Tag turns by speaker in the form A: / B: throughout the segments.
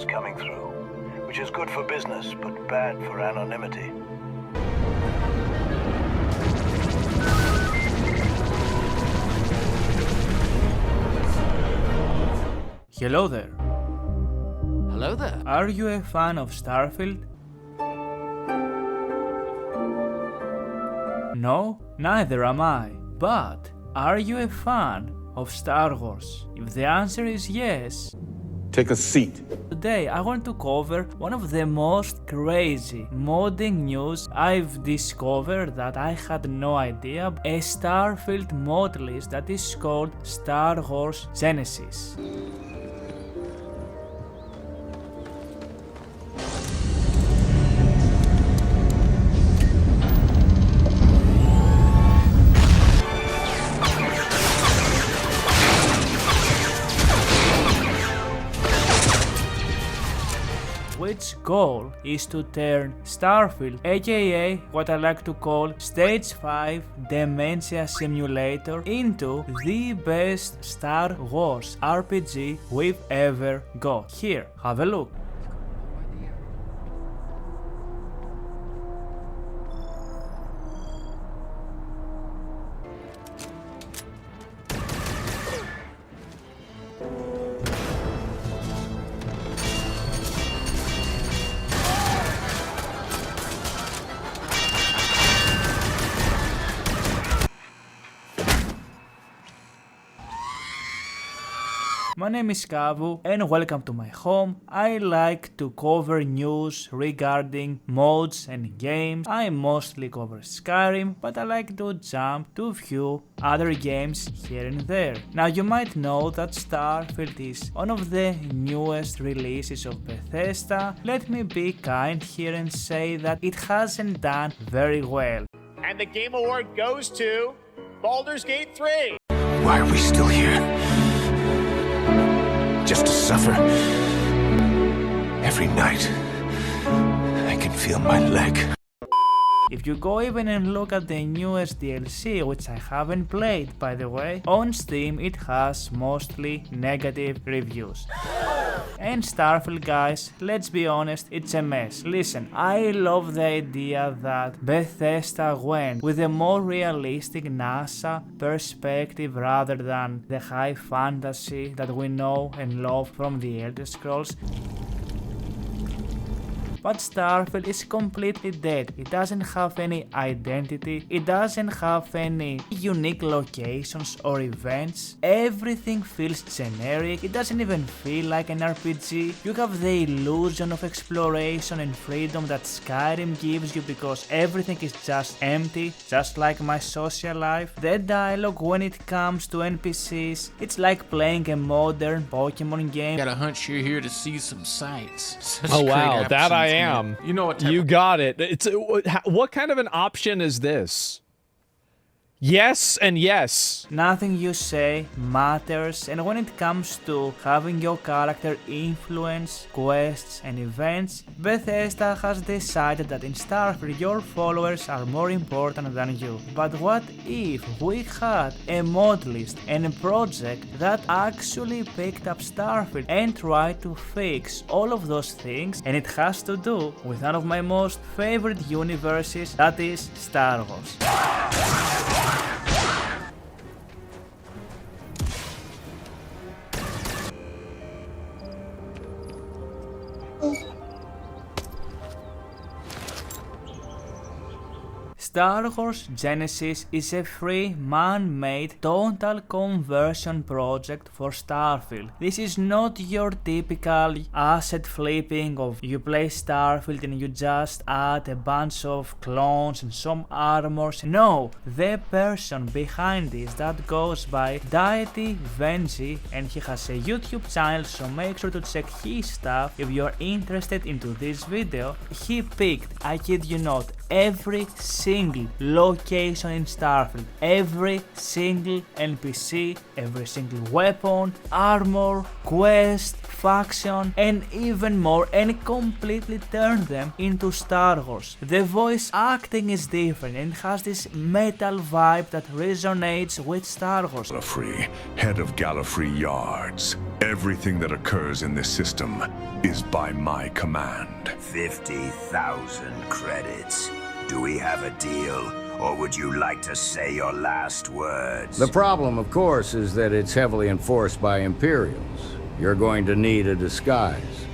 A: is coming through, which is good for business but bad for anonymity.
B: Hello there.
C: Hello there.
B: Are you a fan of Starfield? No, neither am I. But are you a fan of Star Wars? If the answer is yes,
D: take a seat.
B: today I want to cover one of the most crazy modding news I've discovered that I had no idea. A Starfield mod list that is called Star Wars Genesis. Which goal is to turn Starfield, aka what I like to call Stage 5 Dementia Simulator, into the best Star Wars RPG we've ever got. Here, have a look. My name is Kavou and welcome to my home. I like to cover news regarding mods and games. I mostly cover Skyrim, but I like to jump to a few other games here and there. Now you might know that Starfield is one of the newest releases of Bethesda. Let me be kind here and say that it hasn't done very well.
E: And the Game Award goes to Baldur's Gate 3.
D: Why are we still here? Just to suffer. Every night, I can feel my leg.
B: If you go even and look at the newest DLC, which I haven't played by the way, on Steam it has mostly negative reviews. And Starfield, guys, let's be honest, it's a mess. Listen, I love the idea that Bethesda went with a more realistic NASA perspective rather than the high fantasy that we know and love from the Elder Scrolls. But Starfield is completely dead. It doesn't have any identity, it doesn't have any unique locations or events. Everything feels generic, it doesn't even feel like an RPG. You have the illusion of exploration and freedom that Skyrim gives you because everything is just empty, just like my social life. The dialogue when it comes to NPCs, it's like playing a modern Pokemon game.
C: Got a hunch you're here to see some sights. Such
F: Oh
C: great
F: wow, that I
C: absence,
F: am.
C: man. You know what type
F: You
C: of...
F: got it. It's what kind of an option is this? Yes and yes.
B: Nothing you say matters, and when it comes to having your character influence quests and events, Bethesda has decided that in Starfield your followers are more important than you. But what if we had a mod list and a project that actually picked up Starfield and tried to fix all of those things, and it has to do with one of my most favorite universes, that is Star Wars. Star Wars Genesis is a free, man-made, total conversion project for Starfield. This is not your typical asset flipping of you play Starfield and you just add a bunch of clones and some armors. No, the person behind this that goes by DeityVengy, and he has a YouTube channel, so make sure to check his stuff if you're interested into this video. He picked, I kid you not, every single location in Starfield, every single NPC, every single weapon, armor, quest, faction, and even more, and completely turned them into Star Wars. The voice acting is different and has this metal vibe that resonates with Star Wars.
G: Gallifrey, head of Gallifrey Yards. Everything that occurs in this system is by my command.
H: 50,000 credits. Do we have a deal, or would you like to say your last words?
I: The problem, of course, is that it's heavily enforced by Imperials. You're going to need a disguise.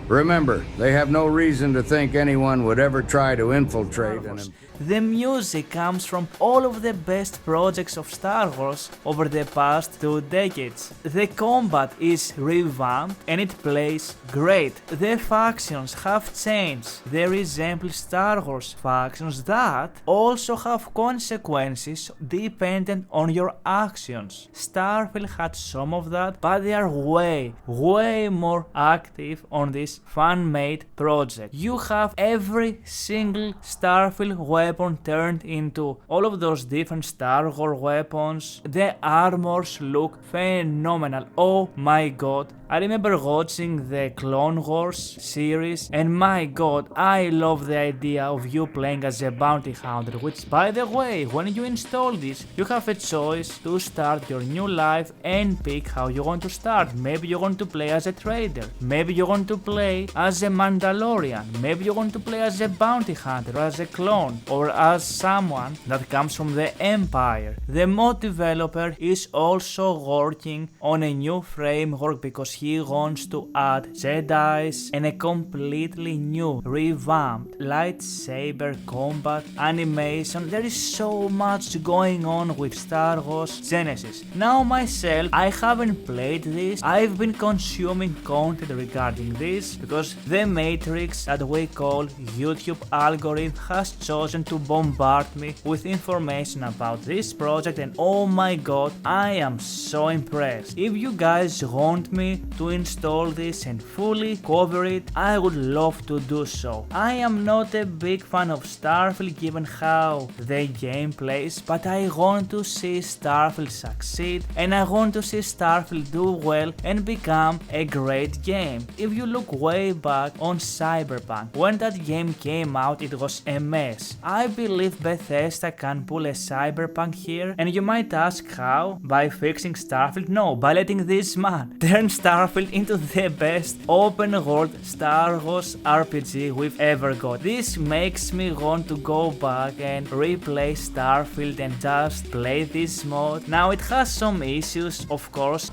I: Remember, they have no reason to think anyone would ever try to infiltrate an...
B: The music comes from all of the best projects of Star Wars over the past 2 decades. The combat is revamped and it plays great. The factions have changed. They resemble Star Wars factions that also have consequences dependent on your actions. Starfield had some of that, but they are way more active on this fan-made project. You have every single Starfield weapon turned into all of those different Star Wars weapons. The armors look phenomenal. Oh my god. I remember watching the Clone Wars series and my god, I love the idea of you playing as a bounty hunter, which by the way, when you install this, you have a choice to start your new life and pick how you want to start. Maybe you want to play as a trader, maybe you want to play as a Mandalorian, maybe you want to play as a bounty hunter, or as a clone, or as someone that comes from the Empire. The mod developer is also working on a new framework because he wants to add Jedi's and a completely new, revamped lightsaber combat animation. There is so much going on with Star Wars Genesis. Now myself, I haven't played this. I've been consuming content regarding this because the matrix that we call YouTube algorithm has chosen to bombard me with information about this project, and oh my god, I am so impressed. If you guys want me to install this and fully cover it, I would love to do so. I am not a big fan of Starfield given how the game plays, but I want to see Starfield succeed and I want to see Starfield do well and become a great game. If you look way back on Cyberpunk, when that game came out it was a mess. I believe Bethesda can pull a Cyberpunk here, and you might ask how? By fixing Starfield? No, by letting this man turn Starfield into the best open world Star Wars RPG we've ever got. This makes me want to go back and replay Starfield and just play this mod. Now it has some issues, of course,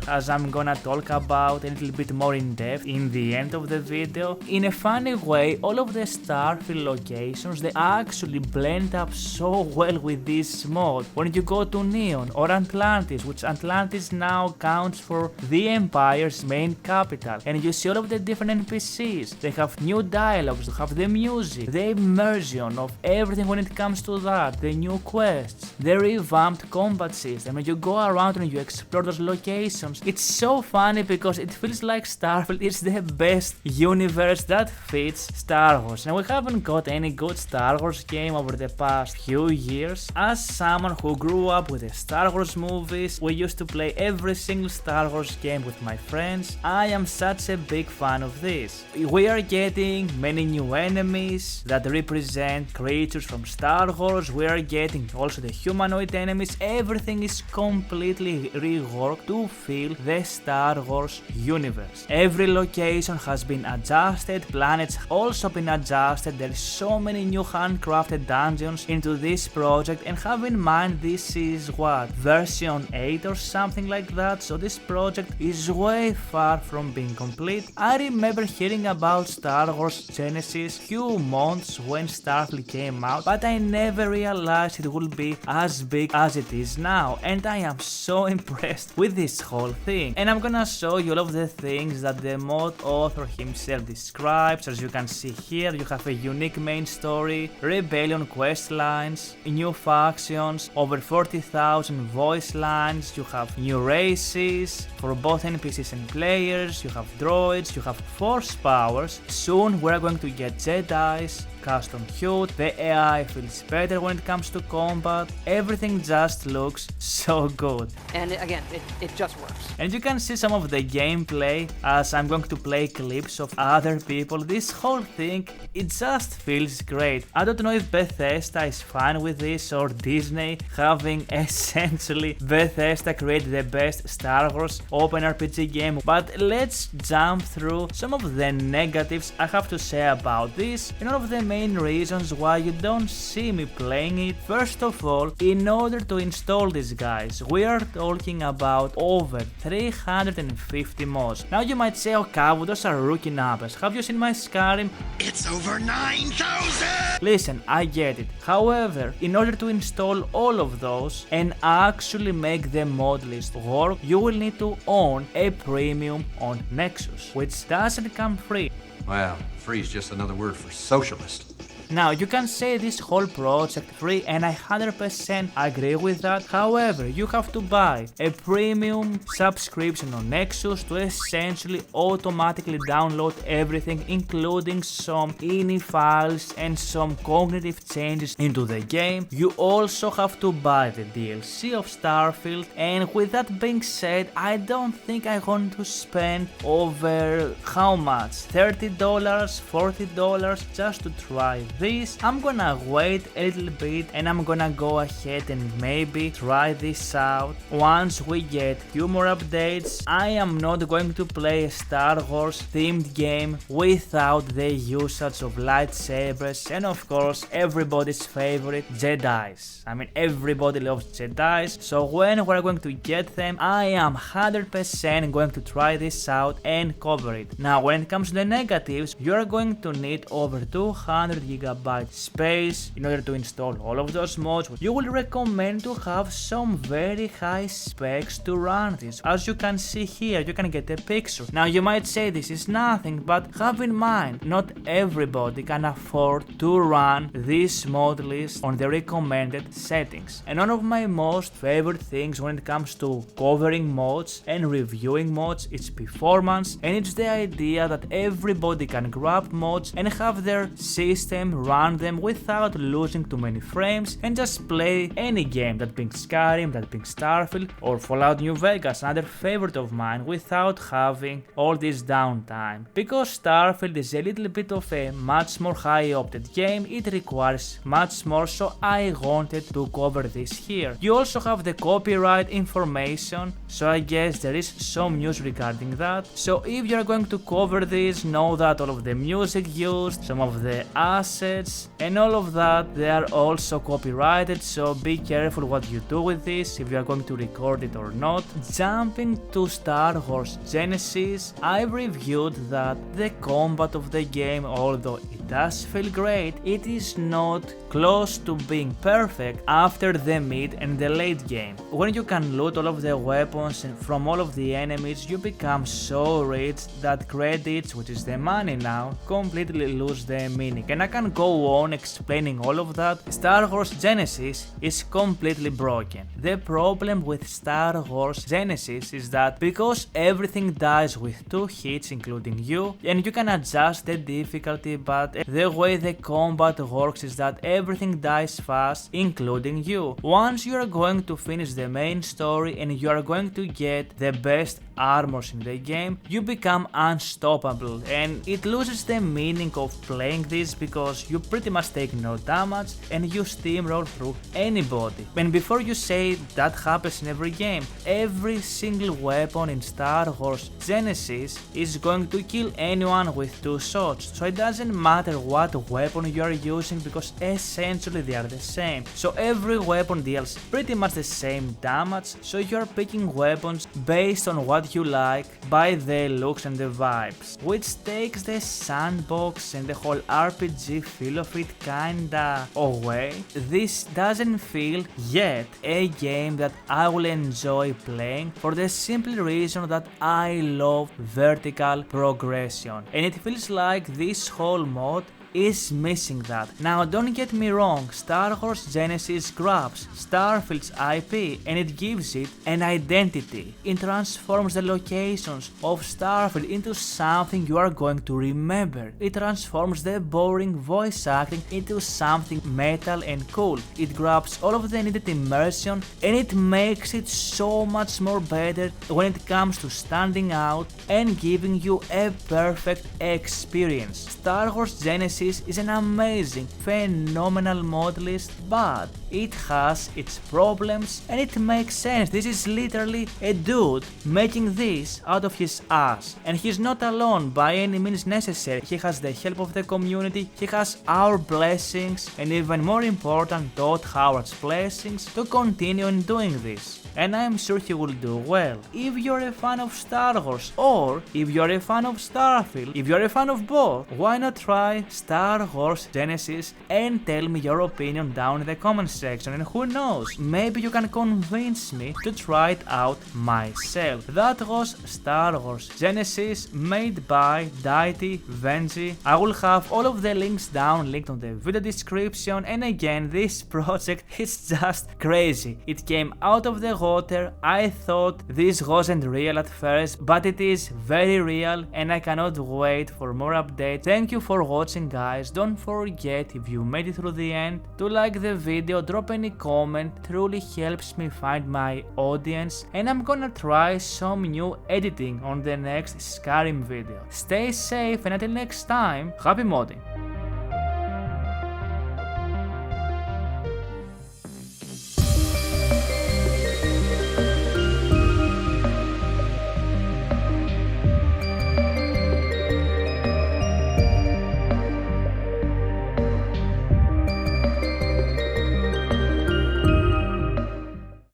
B: as I'm gonna talk about a little bit more in depth in the end of the video. In a funny way, all of the Starfield locations, they actually blend up so well with this mod. When you go to Neon or Atlantis, which Atlantis now counts for the Empire's main capital, and you see all of the different NPCs, they have new dialogues, they have the music, the immersion of everything when it comes to that, the new quests, the revamped combat system, and you go around and you explore those locations. It's so funny because it feels like Starfield is the best universe that fits Star Wars, and we haven't got any good Star Wars game over the past few years. As someone who grew up with the Star Wars movies, we used to play every single Star Wars game with my friends. I am such a big fan of this. We are getting many new enemies that represent creatures from Star Wars. We are getting also the humanoid enemies. Everything is completely reworked to feel the Star Wars universe. Every location has been adjusted, planets have also been adjusted. There are so many new handcrafted dungeons into this project, and have in mind this is what, version 8 or something like that, so this project is way far from being complete. I remember hearing about Star Wars Genesis few months when Starfield came out, but I never realized it would be as big as it is now, and I am so impressed with this whole thing. And I'm gonna show you all of the things that the mod author himself describes. As you can see here, you have a unique main story, rebellion quest lines, new factions, over 40,000 voice lines, you have new races for both NPCs and players, you have droids, you have force powers. Soon we're going to get Jedi's, custom HUD, the AI feels better when it comes to combat, everything just looks so good.
J: And again, it just works.
B: And you can see some of the gameplay as I'm going to play clips of other people. This whole thing, it just feels great. I don't know if Bethesda is fine with this or Disney having essentially Bethesda create the best Star Wars open RPG game, but let's jump through some of the negatives I have to say about this and all of the main reasons why you don't see me playing it. First of all, in order to install this, guys, we are talking about over 350 mods. Now you might say, oh Kavou, those are rookie numbers. Have you seen my Skyrim?
H: It's over 9,000!
B: Listen, I get it. However, in order to install all of those and actually make the mod list work, you will need to own a premium on Nexus, which doesn't come free.
K: Well, free is just another word for socialist.
B: Now, you can say this whole project free and I 100% agree with that. However, you have to buy a premium subscription on Nexus to essentially automatically download everything, including some INI files and some cognitive changes into the game. You also have to buy the DLC of Starfield, and with that being said, I don't think I want to spend over how much? $30, $40 just to try this. I'm gonna wait a little bit and I'm gonna go ahead and maybe try this out once we get few more updates. I am not going to play a Star Wars themed game without the usage of lightsabers and of course everybody's favorite, Jedis. I mean, everybody loves Jedis, so when we're going to get them, I am 100% going to try this out and cover it. Now, when it comes to the negatives, you're going to need over 200 GB space in order to install all of those mods. You will recommend to have some very high specs to run this. As you can see here, you can get a picture. Now you might say this is nothing, but have in mind, not everybody can afford to run this mod list on the recommended settings. And one of my most favorite things when it comes to covering mods and reviewing mods is performance, and it's the idea that everybody can grab mods and have their system run them without losing too many frames and just play any game, that being Skyrim, that being Starfield or Fallout New Vegas, another favorite of mine, without having all this downtime. Because Starfield is a little bit of a much more high opted game, it requires much more, so I wanted to cover this here. You also have the copyright information, so I guess there is some news regarding that. So if you're going to cover this, know that all of the music used, some of the assets and all of that, they are also copyrighted, so be careful what you do with this, if you are going to record it or not. Jumping to Star Wars Genesis, I reviewed that the combat of the game, although it does feel great, it is not close to being perfect after the mid and the late game. When you can loot all of the weapons and from all of the enemies, you become so rich that credits, which is the money now, completely lose their meaning. And I can go on explaining all of that. Star Wars Genesis is completely broken. The problem with Star Wars Genesis is that because everything dies with 2 hits including you, and you can adjust the difficulty, but the way the combat works is that everything dies fast including you. Once you are going to finish the main story and you are going to get the best armors in the game, you become unstoppable and it loses the meaning of playing this because you pretty much take no damage and you steamroll through anybody. And before you say that happens in every game, every single weapon in Star Wars Genesis is going to kill anyone with 2 shots, so it doesn't matter what weapon you are using because essentially they are the same. So every weapon deals pretty much the same damage, so you are picking weapons based on what you like by the looks and the vibes, which takes the sandbox and the whole RPG feel of it kinda away. This doesn't feel yet a game that I will enjoy playing for the simple reason that I love vertical progression, and it feels like this whole mod is missing that. Now don't get me wrong, Star Wars Genesis grabs Starfield's IP and it gives it an identity. It transforms the locations of Starfield into something you are going to remember. It transforms the boring voice acting into something metal and cool. It grabs all of the needed immersion and it makes it so much more better when it comes to standing out and giving you a perfect experience. Star Wars Genesis is an amazing, phenomenal mod list, but it has its problems and it makes sense. This is literally a dude making this out of his ass, and he's not alone by any means necessary. He has the help of the community, he has our blessings, and even more important, Todd Howard's blessings to continue in doing this. And I'm sure he will do well. If you're a fan of Star Wars, or if you're a fan of Starfield, if you're a fan of both, why not try Star Wars Genesis and tell me your opinion down in the comment section, and who knows, maybe you can convince me to try it out myself. That was Star Wars Genesis, made by DeityVengy. I will have all of the links down linked on the video description, and again, this project is just crazy. It came out of the water. I thought this wasn't real at first, but it is very real and I cannot wait for more updates. Thank you for watching, guys. Don't forget, if you made it through the end, to like the video, drop any comment, truly helps me find my audience, and I'm gonna try some new editing on the next Skyrim video. Stay safe and until next time, happy modding!